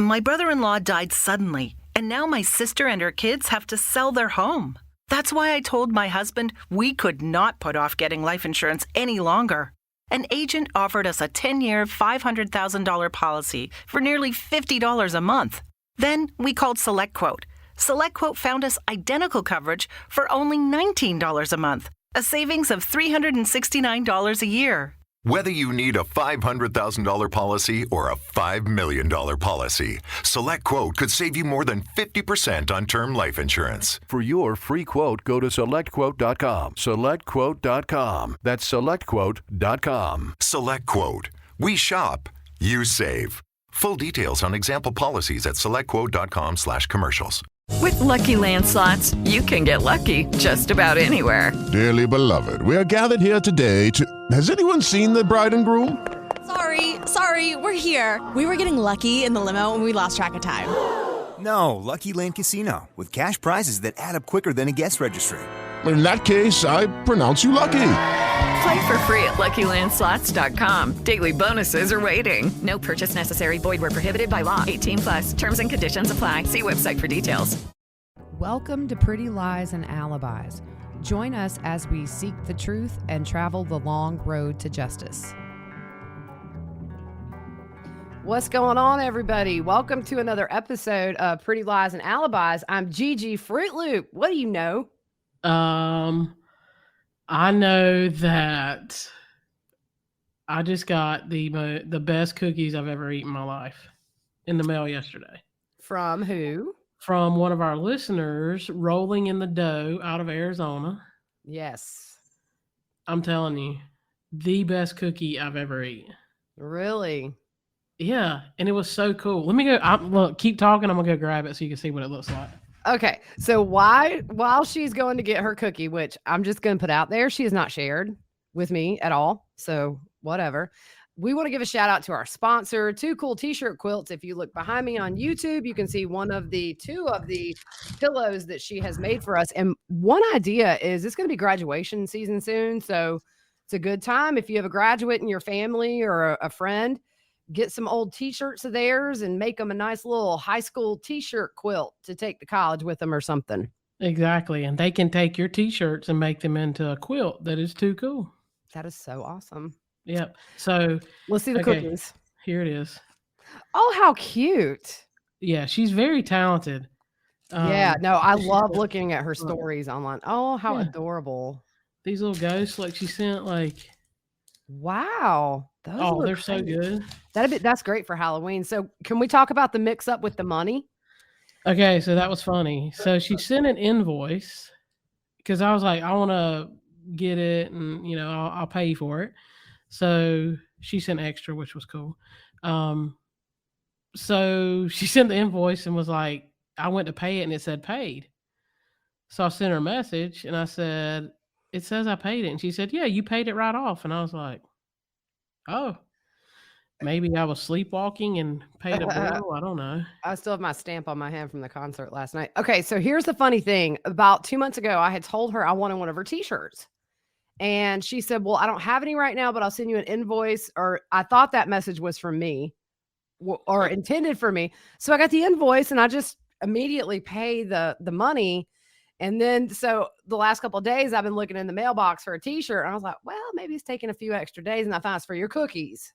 My brother-in-law died suddenly, and now my sister and her kids have to sell their home. That's why I told my husband we could not put off getting life insurance any longer. An agent offered us a 10-year, $500,000 policy for nearly $50 a month. Then we called SelectQuote. SelectQuote found us identical coverage for only $19 a month, a savings of $369 a year. Whether you need a $500,000 policy or a $5 million policy, SelectQuote could save you more than 50% on term life insurance. For your free quote, go to SelectQuote.com. SelectQuote.com. That's SelectQuote.com. SelectQuote. We shop, you save. Full details on example policies at SelectQuote.com/commercials. With Lucky Land Slots, you can get lucky just about anywhere. Dearly beloved, we are gathered here today to... Has anyone seen the bride and groom? Sorry, we're here. We were getting lucky in the limo and we lost track of time. No, Lucky Land Casino, with cash prizes that add up quicker than a guest registry. In that case, I pronounce you lucky. Play for free at LuckyLandSlots.com. Daily bonuses are waiting. No purchase necessary. Void where prohibited by law. 18+. Terms and conditions apply. See website for details. Welcome to Pretty Lies and Alibis. Join us as we seek the truth and travel the long road to justice. What's going on, everybody? Welcome to another episode of Pretty Lies and Alibis. I'm Gigi Fruit Loop. What do you know? I know that I just got the best cookies I've ever eaten in my life in the mail yesterday. From who? From one of our listeners, Rolling in the Dough out of Arizona. Yes. I'm telling you, the best cookie I've ever eaten. Really? Yeah, and it was so cool. Let me go. Look, keep talking. I'm going to go grab it so you can see what it looks like. Okay, so while she's going to get her cookie, which I'm just going to put out there, she has not shared with me at all, so whatever. We want to give a shout out to our sponsor, Two Cool T-Shirt Quilts. If you look behind me on YouTube, you can see two of the pillows that she has made for us. And one idea is it's going to be graduation season soon, so it's a good time if you have a graduate in your family or a friend. Get some old T-shirts of theirs and make them a nice little high school T-shirt quilt to take to college with them or something. Exactly. And they can take your T-shirts and make them into a quilt. That is too cool. That is so awesome. Yep. So let's see the cookies. Here it is. Oh, how cute. Yeah, she's very talented. Yeah, no, I love looking at her stories online. Oh, how adorable. These little ghosts, like she sent, like... Wow. They're so good. That's great for Halloween. So can we talk about the mix up with the money? Okay, so that was funny. So she sent an invoice because I was like, I want to get it and, I'll pay for it. So she sent extra, which was cool. So she sent the invoice and was like, I went to pay it and it said paid. So I sent her a message and I said, it says I paid it. And she said, yeah, you paid it right off. And I was like, oh, maybe I was sleepwalking and paid a bill. I don't know. I still have my stamp on my hand from the concert last night. Okay, so here's the funny thing. About 2 months ago, I had told her I wanted one of her T-shirts. And she said, well, I don't have any right now, but I'll send you an invoice. Or I thought that message was from me or intended for me. So I got the invoice and I just immediately pay the money. And then, so the last couple of days I've been looking in the mailbox for a T-shirt and I was like, well, maybe it's taking a few extra days. And I found it's for your cookies.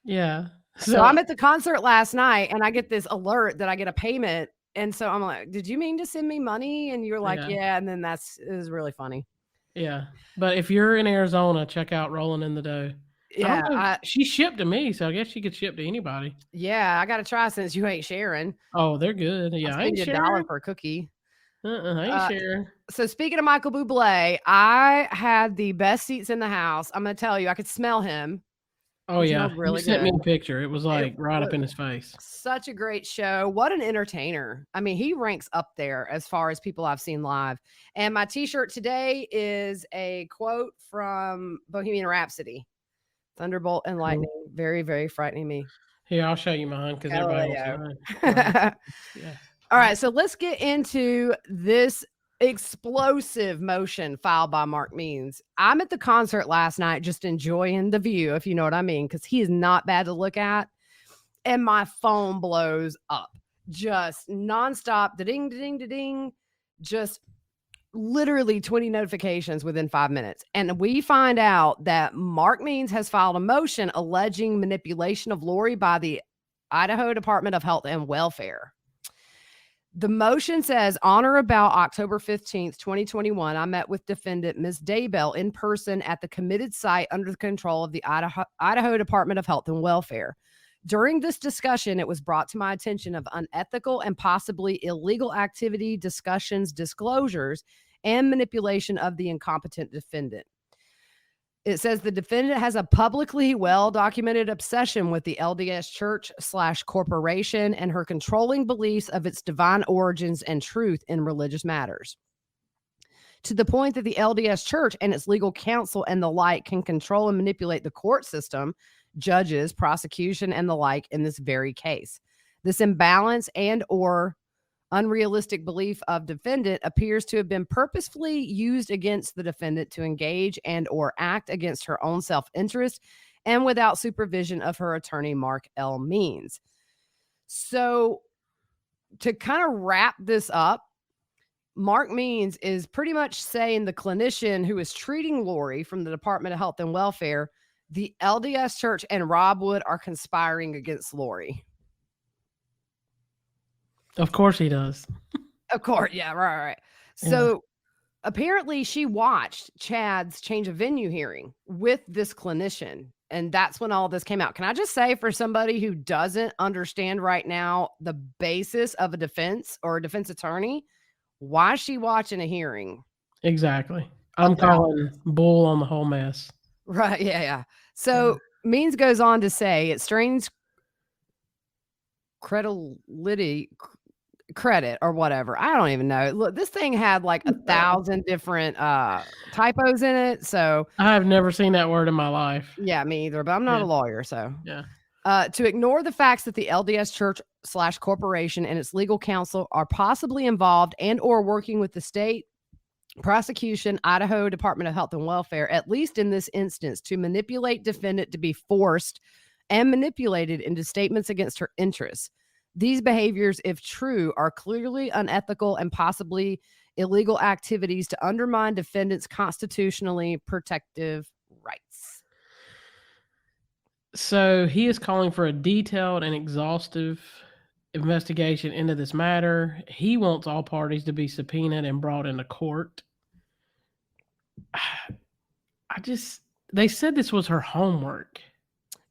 Yeah. So I'm at the concert last night and I get this alert that I get a payment. And so I'm like, did you mean to send me money? And you're like, yeah. And then it was really funny. Yeah. But if you're in Arizona, check out Rolling in the Dough. Yeah. She shipped to me, so I guess she could ship to anybody. Yeah. I got to try since you ain't sharing. Oh, they're good. Yeah. I ain't sharing. $1 for a cookie. I ain't sharing. So speaking of Michael Bublé, I had the best seats in the house. I'm going to tell you, I could smell him. Oh, yeah. Really sent me a picture. It was like right up in his face. Such a great show. What an entertainer. I mean, he ranks up there as far as people I've seen live. And my T-shirt today is a quote from Bohemian Rhapsody. Thunderbolt and lightning. Very, very frightening me. Here, I'll show you mine because everybody else yeah. All right, so let's get into this explosive motion filed by Mark Means. I'm at the concert last night just enjoying the view, if you know what I mean, because he is not bad to look at. and my phone blows up. Just nonstop, da-ding, da-ding, da-ding, just literally 20 notifications within 5 minutes. And we find out that Mark Means has filed a motion alleging manipulation of Lori by the Idaho Department of Health and Welfare. The motion says, on or about October 15th, 2021, I met with defendant Ms. Daybell in person at the committed site under the control of the Idaho Department of Health and Welfare. During this discussion, it was brought to my attention of unethical and possibly illegal activity, discussions, disclosures, and manipulation of the incompetent defendant. It says the defendant has a publicly well-documented obsession with the LDS Church/corporation and her controlling beliefs of its divine origins and truth in religious matters, to the point that the LDS Church and its legal counsel and the like can control and manipulate the court system, judges, prosecution, and the like in this very case. This imbalance and or unrealistic belief of defendant appears to have been purposefully used against the defendant to engage and or act against her own self-interest and without supervision of her attorney, Mark L. Means. So to kind of wrap this up, Mark Means is pretty much saying the clinician who is treating Lori from the Department of Health and Welfare, the LDS Church and Rob Wood are conspiring against Lori. Of course he does. Of course. Yeah. Right. So apparently she watched Chad's change of venue hearing with this clinician. And that's when all this came out. Can I just say, for somebody who doesn't understand right now the basis of a defense or a defense attorney, why is she watching a hearing? Exactly. I'm calling bull on the whole mess. Right. Yeah. So Means goes on to say it strains credit or whatever. I don't even know. Look, this thing had like 1,000 different typos in it. So I have never seen that word in my life. Yeah, me either, but I'm not a lawyer. So yeah. To ignore the facts that the LDS Church/corporation and its legal counsel are possibly involved and or working with the state prosecution, Idaho Department of Health and Welfare, at least in this instance, to manipulate defendant to be forced and manipulated into statements against her interests. These behaviors, if true, are clearly unethical and possibly illegal activities to undermine defendants' constitutionally protective rights. So he is calling for a detailed and exhaustive investigation into this matter. He wants all parties to be subpoenaed and brought into court. They said this was her homework.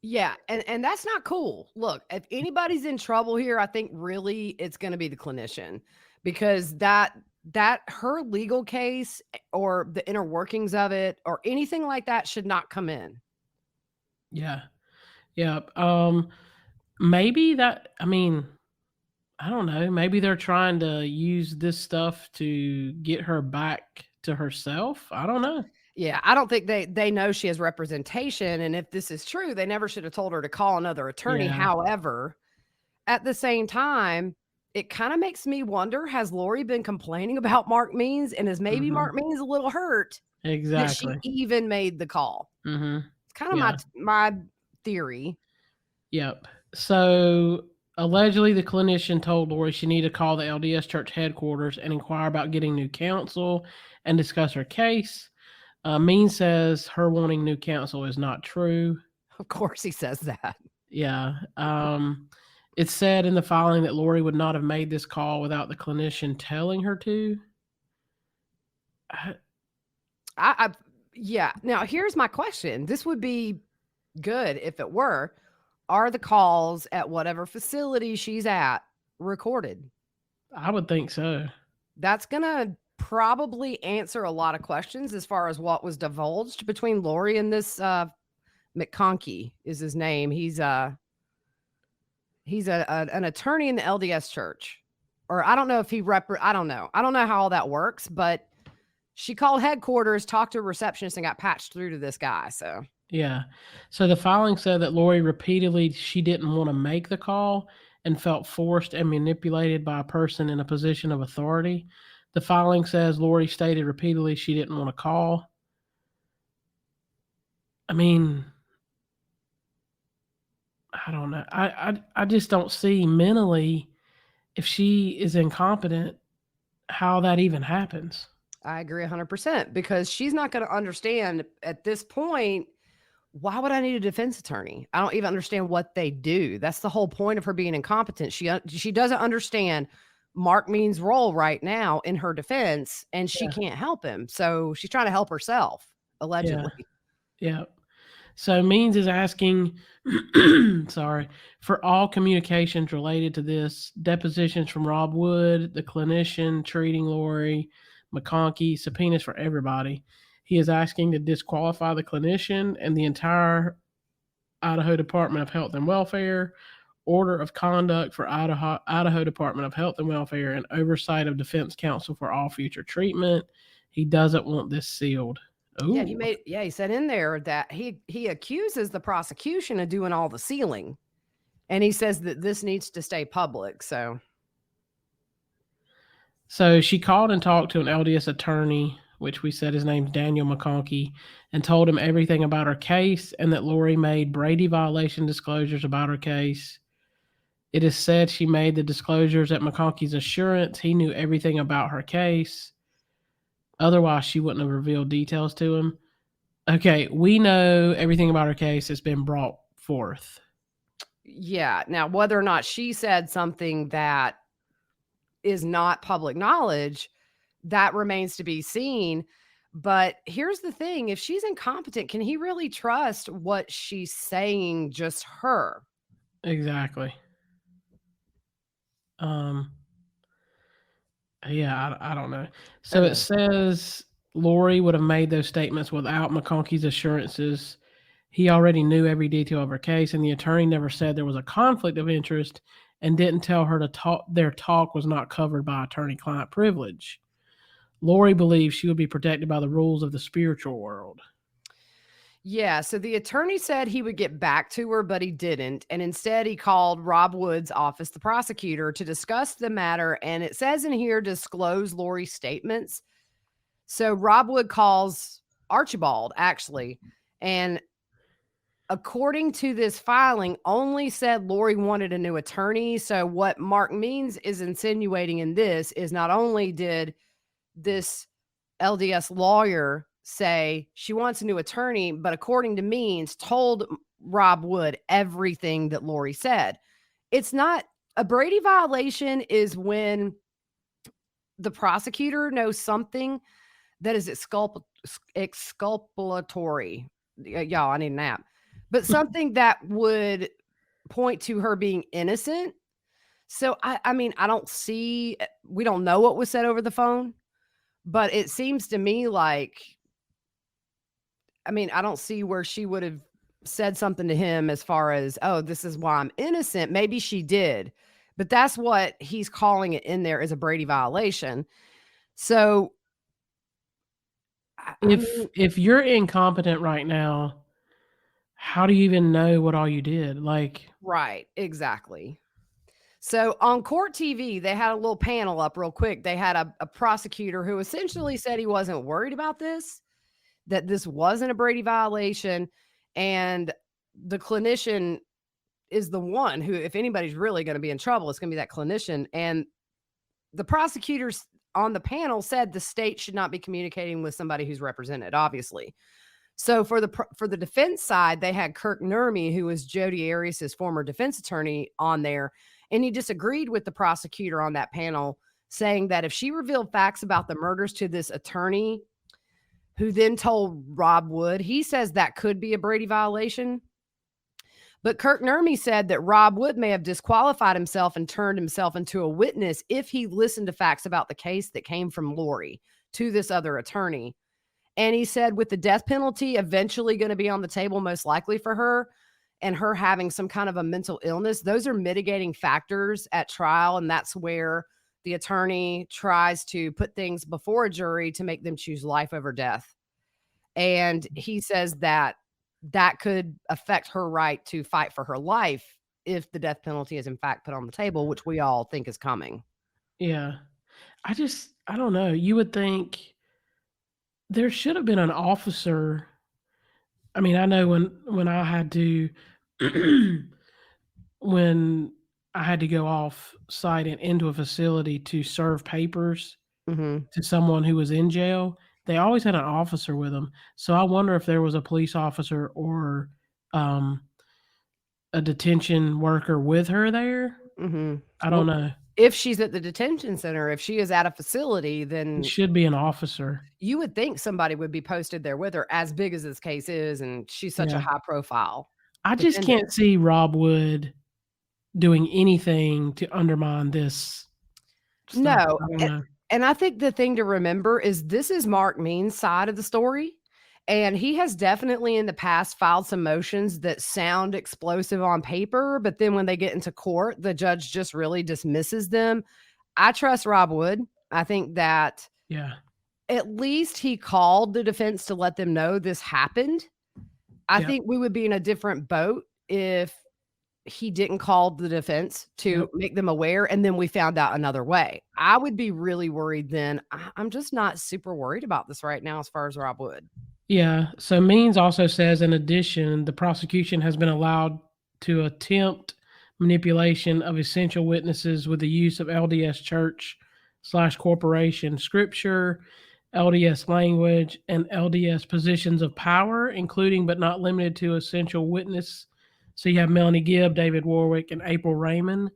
Yeah, and that's not cool. Look, if anybody's in trouble here, I think really it's going to be the clinician, because that her legal case or the inner workings of it or anything like that should not come in. Yeah. Yeah. Maybe that, I mean, I don't know. Maybe they're trying to use this stuff to get her back to herself. I don't know. Yeah, I don't think they know she has representation. And if this is true, they never should have told her to call another attorney. Yeah. However, at the same time, it kind of makes me wonder, has Lori been complaining about Mark Means, and is maybe Mark Means a little hurt Exactly. that she even made the call? Mm-hmm. It's kind of my theory. Yep. So allegedly the clinician told Lori she needed to call the LDS Church headquarters and inquire about getting new counsel and discuss her case. Means says her wanting new counsel is not true. Of course he says that. Yeah. It's said in the filing that Lori would not have made this call without the clinician telling her to. Yeah. Now, here's my question. This would be good if it were. Are the calls at whatever facility she's at recorded? I would think so. That's going to probably answer a lot of questions as far as what was divulged between Lori and this McConkey is his name. He's an attorney in the LDS Church, or I don't know if he I don't know how all that works, but she called headquarters, talked to a receptionist, and got patched through to this guy. So yeah. So the filing said that Lori repeatedly she didn't want to make the call and felt forced and manipulated by a person in a position of authority. The filing says Lori stated repeatedly she didn't want to call. I mean, I don't know. I just don't see mentally, if she is incompetent, how that even happens. I agree 100% because she's not going to understand at this point. Why would I need a defense attorney? I don't even understand what they do. That's the whole point of her being incompetent. She doesn't understand Mark Mean's role right now in her defense, and she Yeah. can't help him. So she's trying to help herself, allegedly. Yeah. So Means is asking, sorry, for all communications related to this, depositions from Rob Wood, the clinician treating Lori, McConkey, subpoenas for everybody. He is asking to disqualify the clinician and the entire Idaho Department of Health and Welfare, order of conduct for Idaho Department of Health and Welfare, and oversight of defense counsel for all future treatment. He doesn't want this sealed. Yeah, Ooh. he said in there that he accuses the prosecution of doing all the sealing, and he says that this needs to stay public. So she called and talked to an LDS attorney, which we said his name's Daniel McConkey, and told him everything about her case and that Lori made Brady violation disclosures about her case. It is said she made the disclosures at McConkey's assurance he knew everything about her case. Otherwise, she wouldn't have revealed details to him. Okay, we know everything about her case has been brought forth. yeah, now whether or not she said something that is not public knowledge, that remains to be seen. But here's the thing, if she's incompetent, can he really trust what she's saying, just her? Exactly. Yeah, I don't know. So it says Lori would have made those statements without McConkey's assurances. He already knew every detail of her case, and the attorney never said there was a conflict of interest and didn't tell her to talk. Their talk was not covered by attorney-client privilege. Lori believes she would be protected by the rules of the spiritual world. Yeah, so the attorney said he would get back to her, but he didn't. And instead, he called Rob Wood's office, the prosecutor, to discuss the matter. And it says in here, disclose Lori's statements. So Rob Wood calls Archibald, actually. And according to this filing, only said Lori wanted a new attorney. So what Mark Means is insinuating in this is not only did this LDS lawyer say she wants a new attorney, but according to Means, told Rob Wood everything that Lori said. It's not a Brady violation is when the prosecutor knows something that is exculpatory. Y'all, I need a nap. But something that would point to her being innocent. So, I mean, we don't know what was said over the phone, but it seems to me like, I mean, I don't see where she would have said something to him as far as, oh, this is why I'm innocent. Maybe she did, but that's what he's calling it in there as a Brady violation. So if you're incompetent right now, how do you even know what all you did? Like, right, exactly. So on Court TV, they had a little panel up real quick. They had a prosecutor who essentially said he wasn't worried about this, that this wasn't a Brady violation. And the clinician is the one who, if anybody's really going to be in trouble, it's going to be that clinician. And the prosecutors on the panel said the state should not be communicating with somebody who's represented, obviously. So for the defense side, they had Kirk Nurmi, who was Jodi Arias' former defense attorney, on there. And he disagreed with the prosecutor on that panel, saying that if she revealed facts about the murders to this attorney, who then told Rob Wood, he says that could be a Brady violation. But Kirk Nurmi said that Rob Wood may have disqualified himself and turned himself into a witness if he listened to facts about the case that came from Lori to this other attorney. And he said with the death penalty eventually going to be on the table, most likely for her, and her having some kind of a mental illness, those are mitigating factors at trial. And that's where the attorney tries to put things before a jury to make them choose life over death. And he says that that could affect her right to fight for her life if the death penalty is in fact put on the table, which we all think is coming. Yeah. I don't know. You would think there should have been an officer. I mean, I know when I had to when I had to go off site and into a facility to serve papers Mm-hmm. to someone who was in jail, they always had an officer with them. So I wonder if there was a police officer or um, a detention worker with her there. Mm-hmm. I don't know. If she's at the detention center, if she is at a facility, then It should be an officer. you would think somebody would be posted there with her, as big as this case is, and she's such a Yeah. high profile I just defendant. can't see Rob Wood doing anything to undermine this stuff. No, I don't know. and I think the thing to remember is this is Mark Mean's side of the story, and he has definitely in the past filed some motions that sound explosive on paper, but then when they get into court, the judge just really dismisses them. I trust Rob Wood. I think that Yeah. at least he called the defense to let them know this happened. I Yep. think we would be in a different boat if he didn't call the defense to Yep. make them aware, and then we found out another way. I would be really worried then. I'm just not super worried about this right now as far as Rob Wood. Yeah. So Means also says, in addition, the prosecution has been allowed to attempt manipulation of essential witnesses with the use of LDS Church / corporation scripture, LDS language, and LDS positions of power, including but not limited to essential witness. So you have Melanie Gibb, David Warwick, and April Raymond.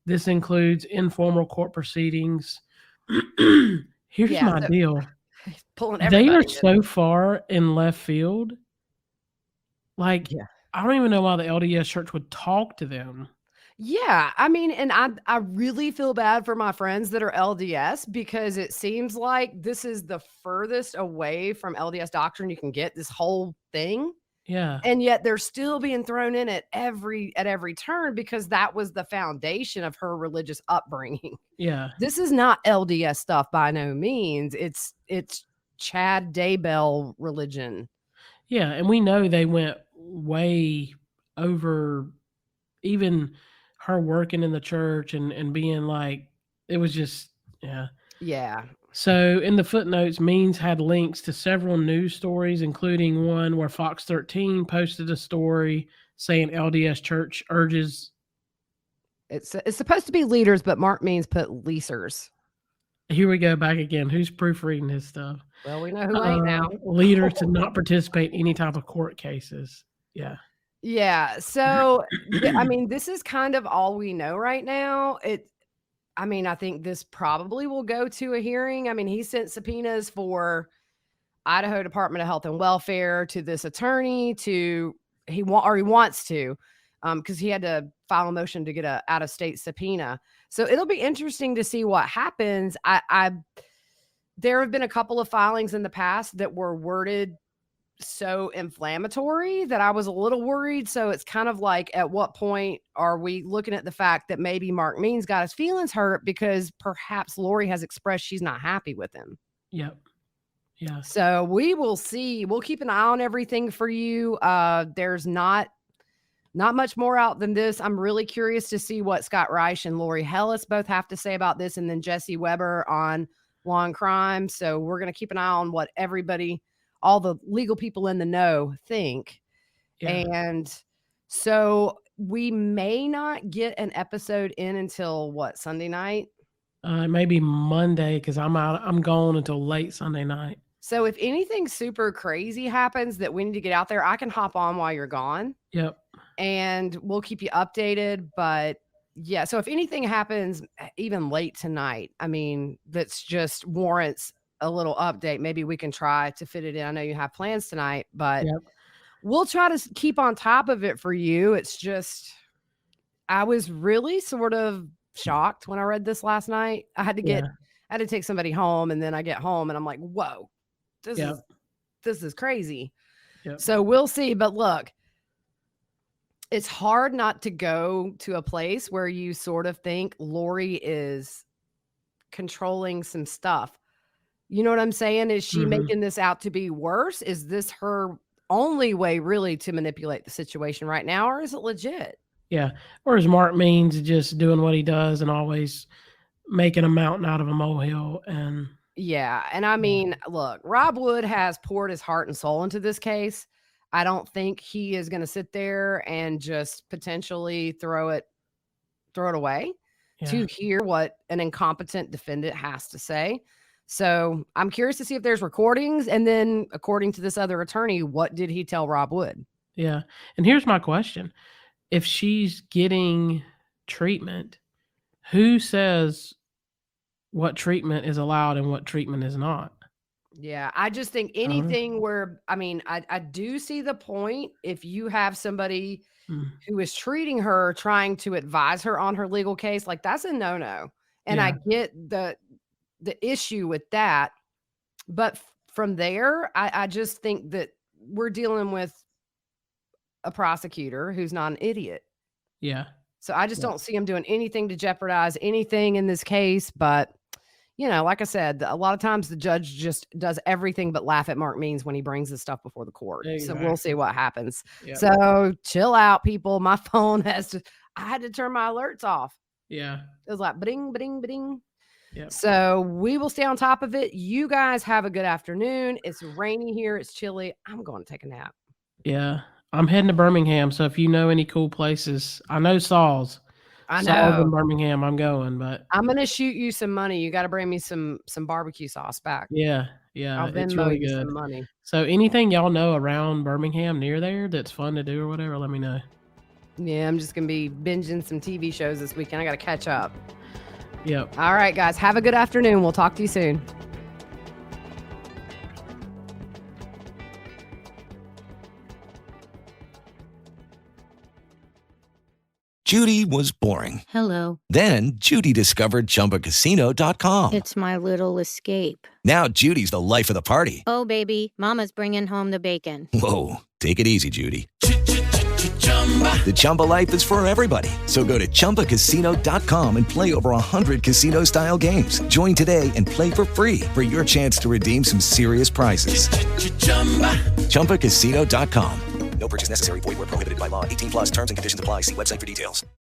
This includes informal court proceedings. Here's Yeah, my so deal. pulling They everybody are in. so far in left field. Like, Yeah. I don't even know why the LDS Church would talk to them. Yeah, I mean, and I really feel bad for my friends that are LDS because it seems like this is the furthest away from LDS doctrine you can get, this whole thing. Yeah. And yet they're still being thrown in at every turn because that was the foundation of her religious upbringing. Yeah. This is not LDS stuff by no means. It's Chad Daybell religion. Yeah. And we know they went way over even her working in the church and being like, it was just, yeah. Yeah. So in the footnotes, Means had links to several news stories, including one where Fox 13 posted a story saying LDS Church urges. It's supposed to be leaders, but Mark Means put leasers. Here we go back again. Who's proofreading his stuff? Well, we know who ain't now. Leaders to not participate in any type of court cases. Yeah. Yeah. So, I mean, this is kind of all we know right now. I think this probably will go to a hearing. I mean, he sent subpoenas for Idaho Department of Health and Welfare to this attorney he wants to, because he had to file a motion to get a out of state subpoena. So it'll be interesting to see what happens. There have been a couple of filings in the past that were worded so inflammatory that I was a little worried. So it's kind of like, at what point are we looking at the fact that maybe Mark Means got his feelings hurt because perhaps Lori has expressed she's not happy with him? Yep. Yeah. So we will see. We'll keep an eye on everything for you. There's not much more out than this. I'm really curious to see what Scott Reich and Lori Hellis both have to say about this, and then Jesse Weber on Law and Crime. So we're going to keep an eye on what all the legal people in the know think. Yeah. And so we may not get an episode in until Sunday night? Maybe Monday, because I'm gone until late Sunday night. So if anything super crazy happens that we need to get out there, I can hop on while you're gone. Yep. And we'll keep you updated. But yeah, so if anything happens even late tonight, I mean, that's just warrants a little update. Maybe we can try to fit it in. I know you have plans tonight, but Yep. we'll try to keep on top of it for you. It's just, I was really sort of shocked when I read this last night. I had to take somebody home, and then I get home and I'm like, whoa, this is crazy. Yep. So we'll see. But look, it's hard not to go to a place where you sort of think Lori is controlling some stuff. You know what I'm saying? Is she making this out to be worse? Is this her only way really to manipulate the situation right now, or is it legit? Yeah. Or is Mark Means just doing what he does and always making a mountain out of a molehill? And yeah. And I mean, look, Rob Wood has poured his heart and soul into this case. I don't think he is going to sit there and just potentially throw it away to hear what an incompetent defendant has to say. So I'm curious to see if there's recordings. And then according to this other attorney, what did he tell Rob Wood? Yeah. And here's my question. If she's getting treatment, who says what treatment is allowed and what treatment is not? Yeah, I just think anything where, I mean, I do see the point. If you have somebody who is treating her, trying to advise her on her legal case, like that's a no-no. And I get the issue with that. But from there, I just think that we're dealing with a prosecutor who's not an idiot. Yeah. So I just don't see him doing anything to jeopardize anything in this case. But, you know, like I said, a lot of times the judge just does everything but laugh at Mark Means when he brings this stuff before the court. Exactly. So we'll see what happens. Yep. So chill out, people. My phone I had to turn my alerts off. Yeah. It was like, bing, bing, bing. Yep. So we will stay on top of it. You guys have a good afternoon. It's rainy here. It's chilly. I'm going to take a nap. Yeah. I'm heading to Birmingham. So if you know any cool places, I know Saul's. I Saul's know. in Birmingham. I'm going, but I'm going to shoot you some money. You got to bring me some barbecue sauce back. yeah. I'll It's Venmo really you good. some money. So anything y'all know around Birmingham near there that's fun to do or whatever, let me know. Yeah, I'm just going to be binging some TV shows this weekend. I got to catch up. Yep. All right, guys. Have a good afternoon. We'll talk to you soon. Judy was boring. Hello. Then Judy discovered ChumbaCasino.com. It's my little escape. Now Judy's the life of the party. Oh, baby, mama's bringing home the bacon. Whoa, take it easy, Judy. The Chumba life is for everybody. So go to ChumbaCasino.com and play over 100 casino-style games. Join today and play for free for your chance to redeem some serious prizes. ChumbaCasino.com. No purchase necessary. Void where prohibited by law. 18+ terms and conditions apply. See website for details.